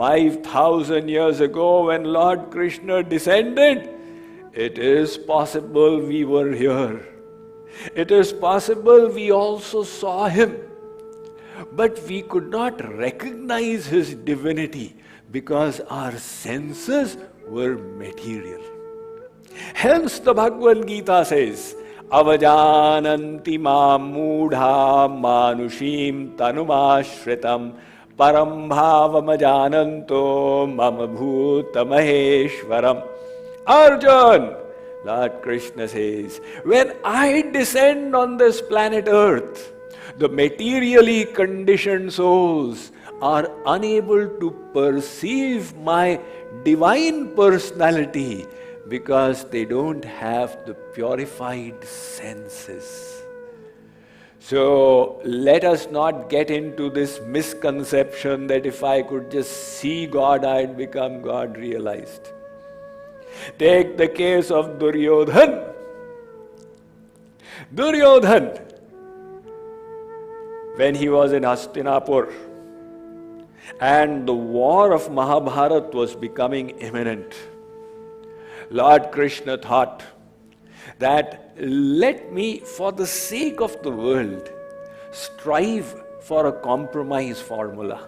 5,000 years ago when Lord Krishna descended, it is possible we were here. It is possible we also saw him. But we could not recognize his divinity because our senses were material. Hence the Bhagavad Gita says, Avajananti mam mudha manushim tanumashritam param bhavamajananto mama bhuta maheshwaram. Arjun, Lord Krishna says, when I descend on this planet Earth, the materially conditioned souls are unable to perceive my divine personality because they don't have the purified senses. So let us not get into this misconception that if I could just see God, I'd become God realized. Take the case of Duryodhan. Duryodhan, when he was in Hastinapur and the war of Mahabharata was becoming imminent, Lord Krishna thought that let me, for the sake of the world, strive for a compromise formula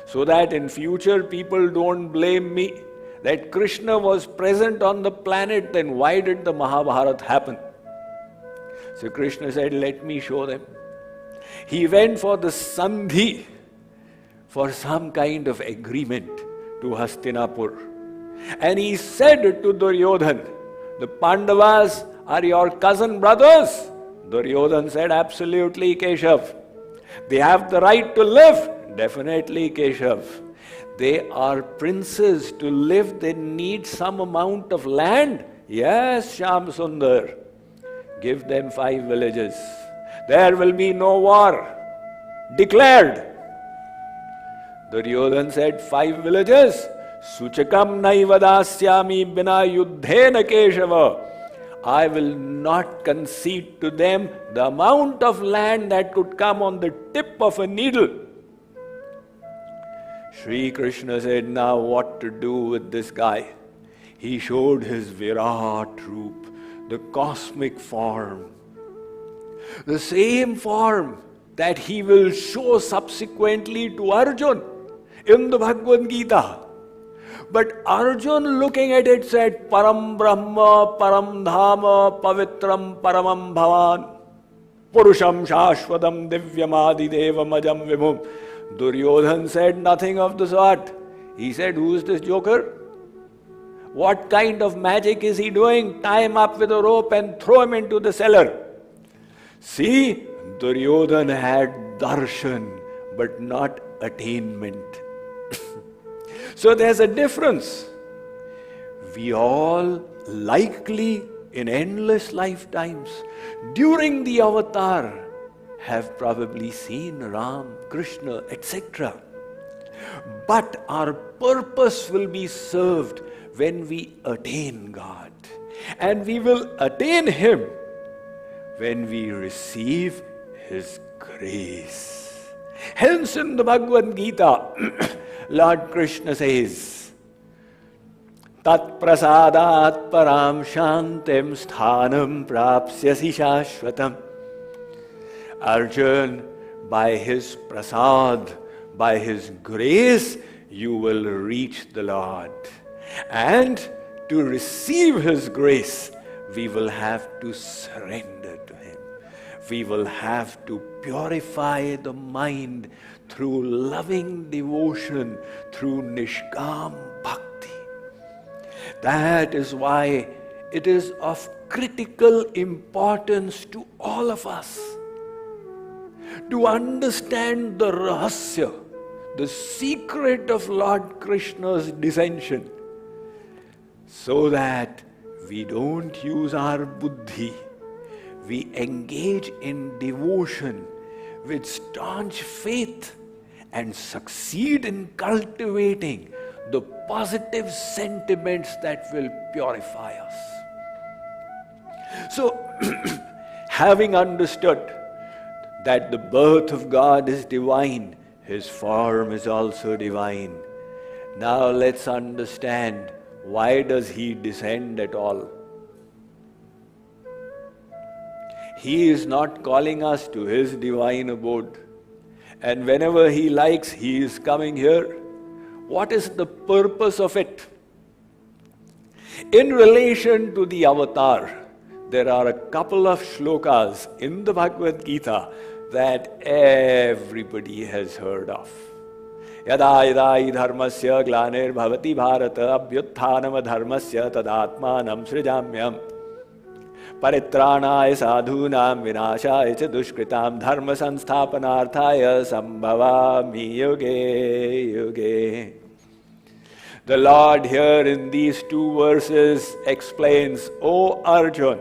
so that in future people don't blame me that Krishna was present on the planet, then why did the Mahabharata happen? So Krishna said, let me show them. He went for the Sandhi, for some kind of agreement to Hastinapur. And he said to Duryodhan, the Pandavas are your cousin brothers. Duryodhan said, absolutely, Keshav. They have the right to live. Definitely, Keshav. They are princes. To live, they need some amount of land. Yes, Shyam Sundar. Give them 5 villages. There will be no war. Declared. Duryodhan said, 5 villages. Suchakam naivadasyami bina yuddhena Keshava. I will not concede to them the amount of land that could come on the tip of a needle. Sri Krishna said, now what to do with this guy? He showed his Virat Roop, the cosmic form. The same form that he will show subsequently to Arjun in the Bhagavad Gita. But Arjun, looking at it, said, Param Brahma, Param Dhama, Pavitram, Paramam Bhavan, Purusham Shashvatam, Divyamadi Devamajam Vibhum. Duryodhan said nothing of the sort. He said, who is this joker? What kind of magic is he doing? Tie him up with a rope and throw him into the cellar. See, Duryodhan had darshan, but not attainment. So there's a difference. We all likely in endless lifetimes during the avatar have probably seen Ram, Krishna, etc. But our purpose will be served when we attain God. And we will attain Him when we receive His grace. Hence in the Bhagavad Gita, Lord Krishna says, Tat prasadat param shantim sthanam prapsyasi shashvatam. Arjun, by his prasad, by his grace, you will reach the Lord. And to receive his grace, we will have to surrender to him. We will have to purify the mind through loving devotion, through Nishkam Bhakti. That is why it is of critical importance to all of us to understand the rahasya, the secret of Lord Krishna's descension, so that we don't use our buddhi. We engage in devotion with staunch faith and succeed in cultivating the positive sentiments that will purify us. So, having understood that the birth of God is divine, His form is also divine, Now let's understand, why does he descend at all? He is not calling us to his divine abode. And whenever he likes, he is coming here. What is the purpose of it? In relation to the avatar, there are a couple of shlokas in the Bhagavad Gita that everybody has heard of. Yada yada hi dharmasya glanir bhavati bharata abhyutthanam dharmasya tadatmanam srijamyam paritrāṇāya sadhūnām vināṣāya ca duṣkritāṃ dharma sansthapanārthāya sambhavāmi yuge yuge. The Lord here in these two verses explains, O Arjun,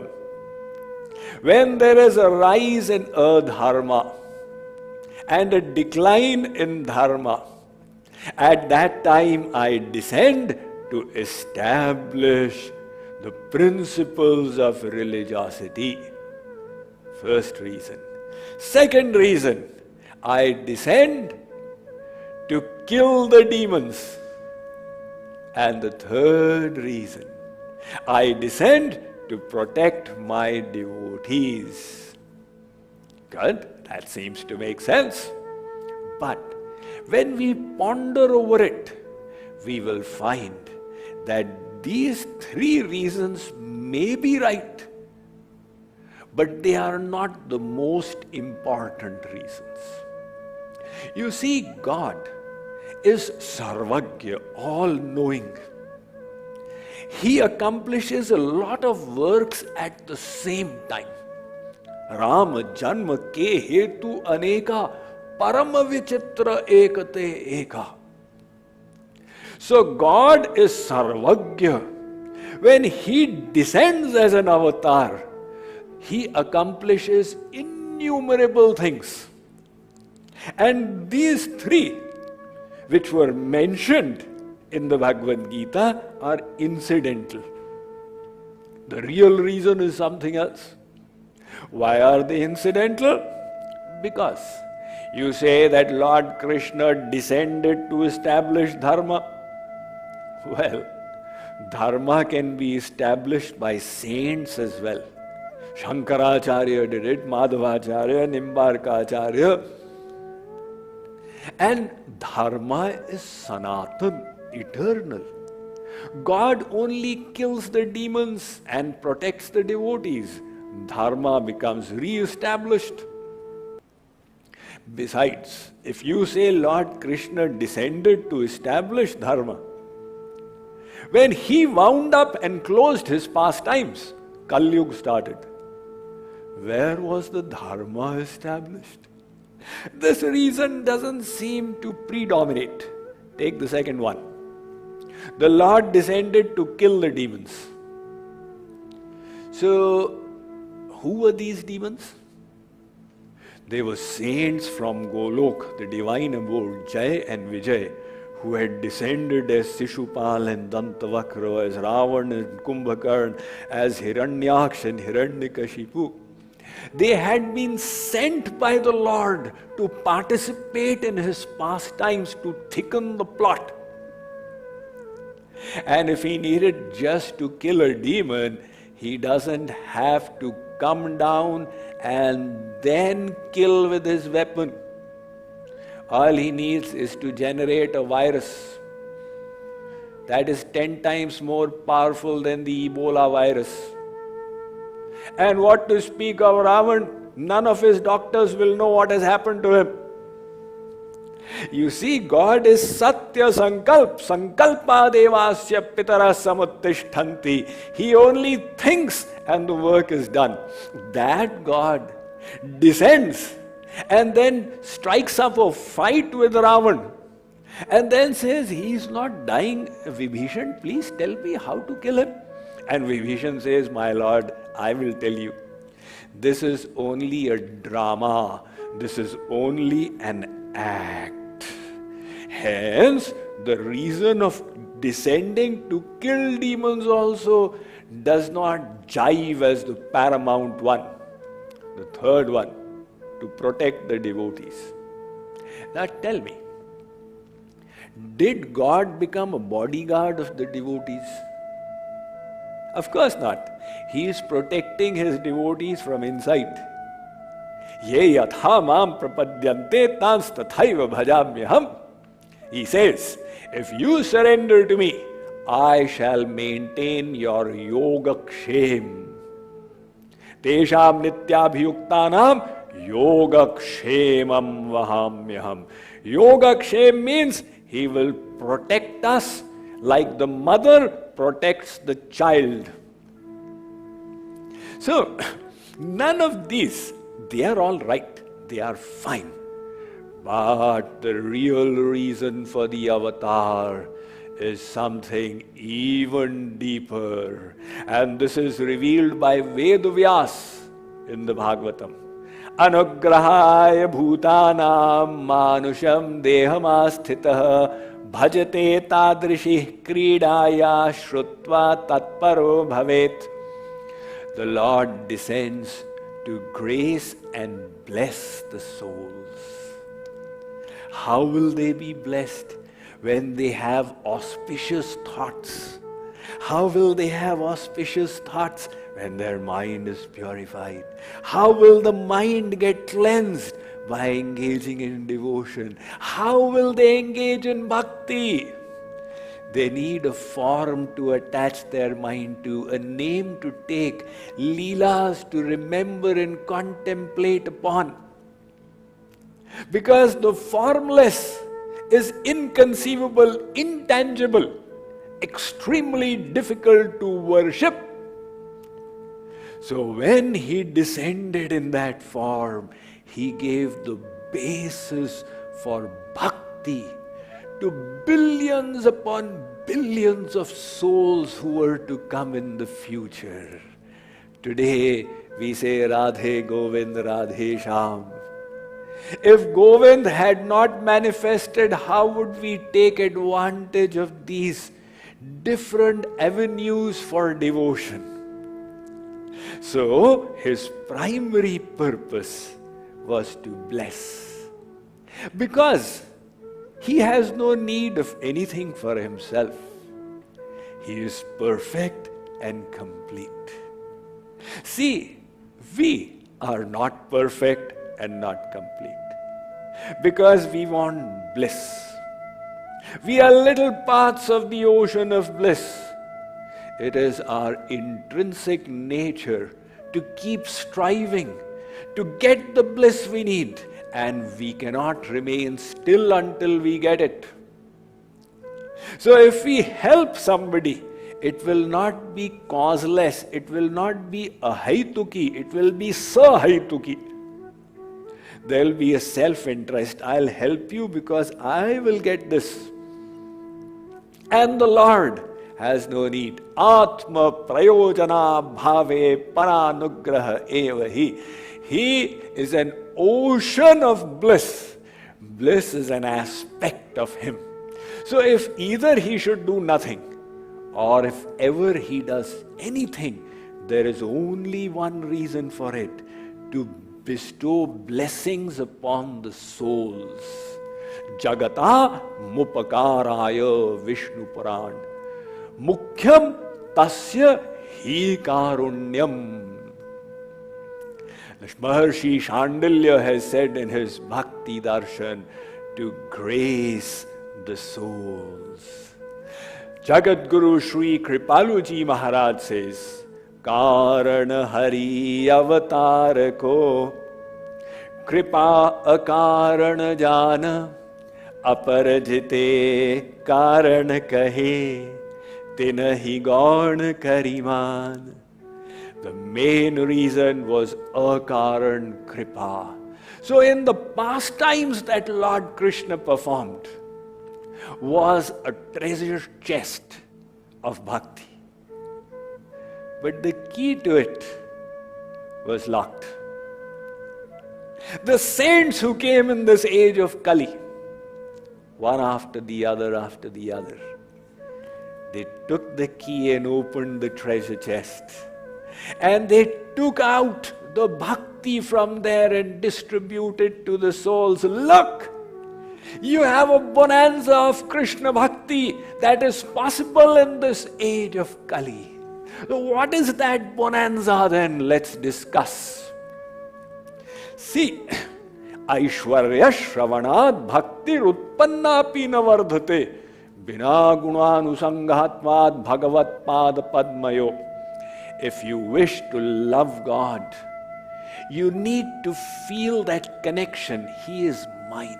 when there is a rise in dharma and a decline in dharma, at that time I descend to establish the principles of religiosity. First reason. Second reason, I descend to kill the demons. And the third reason, I descend to protect my devotees. Good? That seems to make sense. But when we ponder over it, we will find that these three reasons may be right, but they are not the most important reasons. You see, God is Sarvagya, all-knowing. He accomplishes a lot of works at the same time. Rama janma ke hetu aneka parama vichitra ekate eka. So God is Sarvagya. When he descends as an avatar, he accomplishes innumerable things. And these three, which were mentioned in the Bhagavad Gita, are incidental. The real reason is something else. Why are they incidental? Because you say that Lord Krishna descended to establish Dharma. Well, Dharma can be established by saints as well. Shankaracharya did it, Madhavacharya, Nimbarkacharya. And Dharma is Sanatan, eternal. God only kills the demons and protects the devotees. Dharma becomes re-established. Besides, if you say Lord Krishna descended to establish Dharma, when he wound up and closed his pastimes, Kaliyug started. Where was the Dharma established? This reason doesn't seem to predominate. Take the second one. The Lord descended to kill the demons. So, who were these demons? They were saints from Golok, the divine abode, Jai and Vijay, who had descended as Shishupal and Dantavakra, as Ravan and Kumbhakarna, as Hiranyaksh and Hiranyakashipu. They had been sent by the Lord to participate in his pastimes to thicken the plot. And if he needed just to kill a demon, he doesn't have to come down and then kill with his weapon. All he needs is to generate a virus that is 10 times more powerful than the Ebola virus. And what to speak of Ravan, none of his doctors will know what has happened to him. You see, God is Satya Sankalp, Sankalpa Devasya Pitara Samuttishtanti. He only thinks and the work is done. That God descends and then strikes up a fight with Ravan and then says, he is not dying. Vibhishan, please tell me how to kill him. And Vibhishan says, my lord, I will tell you. This is only a drama. This is only an act. Hence, the reason of descending to kill demons also does not jive as the paramount one. The third one, to protect the devotees. Now tell me, Did God become a bodyguard of the devotees? Of course not. He is protecting his devotees from inside. Ye yatha mam prapadyante tans tathaiva bhajamyaham. He says, if you surrender to me, I shall maintain your yogakshem. Tesham nityabhiyuktanam yogakshemam vahamyaham. Yogakshem means he will protect us like the mother protects the child. So, none of these, they are all right, they are fine. But the real reason for the avatar is something even deeper. And this is revealed by Vedavyas in the Bhagavatam. Anugrahaya bhutanam manusham dehamasthitah bhajate tadrishih kridaya shrutva tatparo bhavet. The Lord descends to grace and bless the souls. How will they be blessed? When they have auspicious thoughts. How will they have auspicious thoughts? When their mind is purified. How will the mind get cleansed? By engaging in devotion. How will they engage in bhakti? They need a form to attach their mind to, a name to take, leelas to remember and contemplate upon. Because the formless is inconceivable, intangible, extremely difficult to worship. So when he descended in that form, he gave the basis for bhakti to billions upon billions of souls who were to come in the future. Today we say Radhe Govind, Radhe Shyam. If Govind had not manifested, how would we take advantage of these different avenues for devotion? So, his primary purpose was to bless. Because he has no need of anything for himself. He is perfect and complete. See, we are not perfect and not complete. Because we want bliss. We are little parts of the ocean of bliss. It is our intrinsic nature to keep striving, to get the bliss we need, and we cannot remain still until we get it. So if we help somebody, it will not be causeless, it will not be a haituki, it will be sa-haituki. There will be a self-interest. I'll help you because I will get this. And the Lord has no need. Atma prayojana bhave paranugraha evahi. He is an ocean of bliss. Bliss is an aspect of him. So if either he should do nothing, or if ever he does anything, there is only one reason for it: to bestow blessings upon the souls. Jagata mupakaraya Vishnu Puran. Mukhyam tasya hi karunyam. Maharshi Shandilya has said in his Bhakti Darshan, to grace the souls. Jagat Guru Sri Kripaluji Maharaj says, Karana Hari Avatar ko Kripa Akarana Jana Aparajite Karana Kahe Tinahi Gaun Kariman. The main reason was Akaran Kripa. So in the pastimes that Lord Krishna performed was a treasure chest of bhakti. But the key to it was locked. The saints who came in this age of Kali, one after the other, they took the key and opened the treasure chest. And they took out the bhakti from there and distributed to the souls. Look, You have a bonanza of Krishna Bhakti that is possible in this age of Kali. So what is that bonanza then? Let's discuss. See, Aishwarya Shravanat Bhakti Utpanna Pina Vardhate Bina Gunanusanghatvad Bhagavat Pad Padmayo. If you wish to love God, you need to feel that connection. He is mine.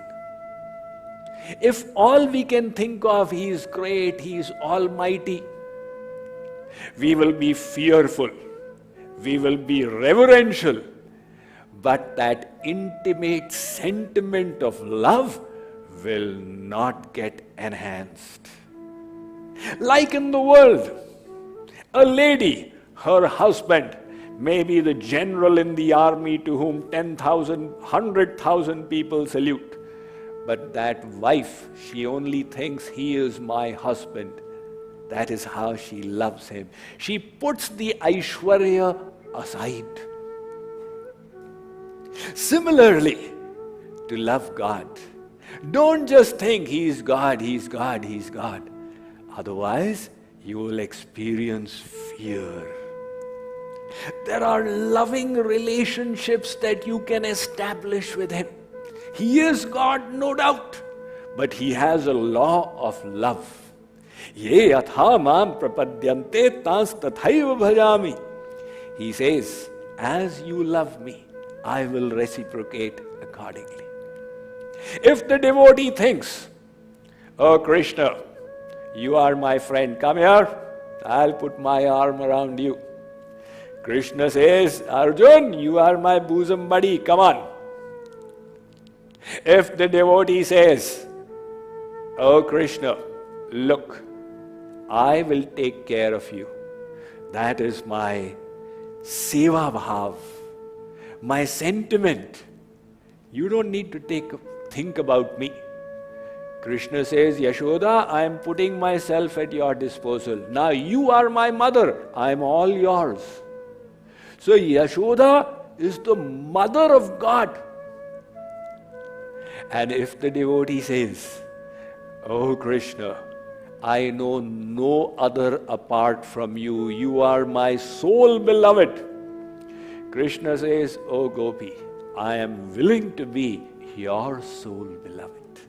If all we can think of, He is great, He is almighty, we will be fearful, we will be reverential, but that intimate sentiment of love will not get enhanced. Like in the world, a lady, her husband may be the general in the army to whom 10,000, 100,000 people salute. But that wife, she only thinks he is my husband. That is how she loves him. She puts the Aishwarya aside. Similarly, to love God, don't just think He is God, He is God, He is God. Otherwise, you will experience fear. There are loving relationships that you can establish with Him. He is God, no doubt, but He has a law of love. Ye atha mam prapadyante tas tathaiva bhajami. He says, as you love me, I will reciprocate accordingly. If the devotee thinks, oh Krishna, you are my friend, come here, I'll put my arm around you. Krishna says, Arjun, you are my bosom buddy, come on. If the devotee says, oh Krishna, look, I will take care of you. That is my seva bhav, my sentiment. You don't need to think about me. Krishna says, Yashoda, I am putting myself at your disposal. Now you are my mother, I am all yours. So Yashoda is the mother of God. And if the devotee says, oh Krishna, I know no other apart from you, you are my sole beloved. Krishna says, oh Gopi, I am willing to be your sole beloved.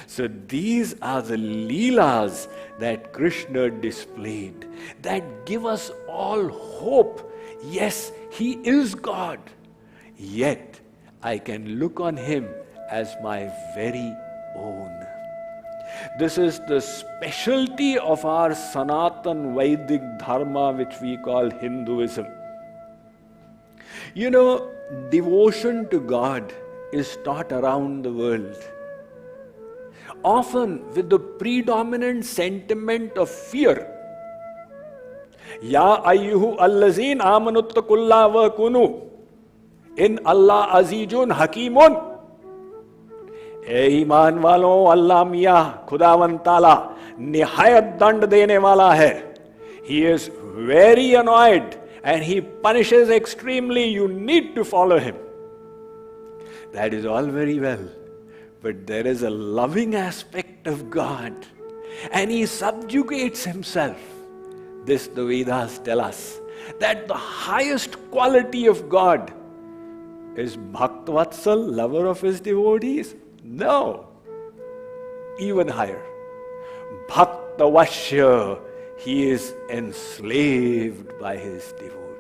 So these are the leelas that Krishna displayed that give us all hope. Yes, He is God, yet I can look on Him as my very own. This is the specialty of our Sanatana Vedic Dharma, which we call Hinduism. You know, devotion to God is taught around the world, often with the predominant sentiment of fear. Ya ayyuhu allazin amanutta kulla wa kunu in Allah azizun hakimun. ए ईमान वालों, अल्लाह मियाँ खुदावन ताला निहायत दंड देने वाला है. He is very annoyed and He punishes extremely. You need to follow Him. That is all very well, but there is a loving aspect of God and He subjugates Himself. This the Vedas tell us, that the highest quality of God is Bhaktavatsal, lover of His devotees. No, even higher. Bhaktavashya, He is enslaved by His devotees.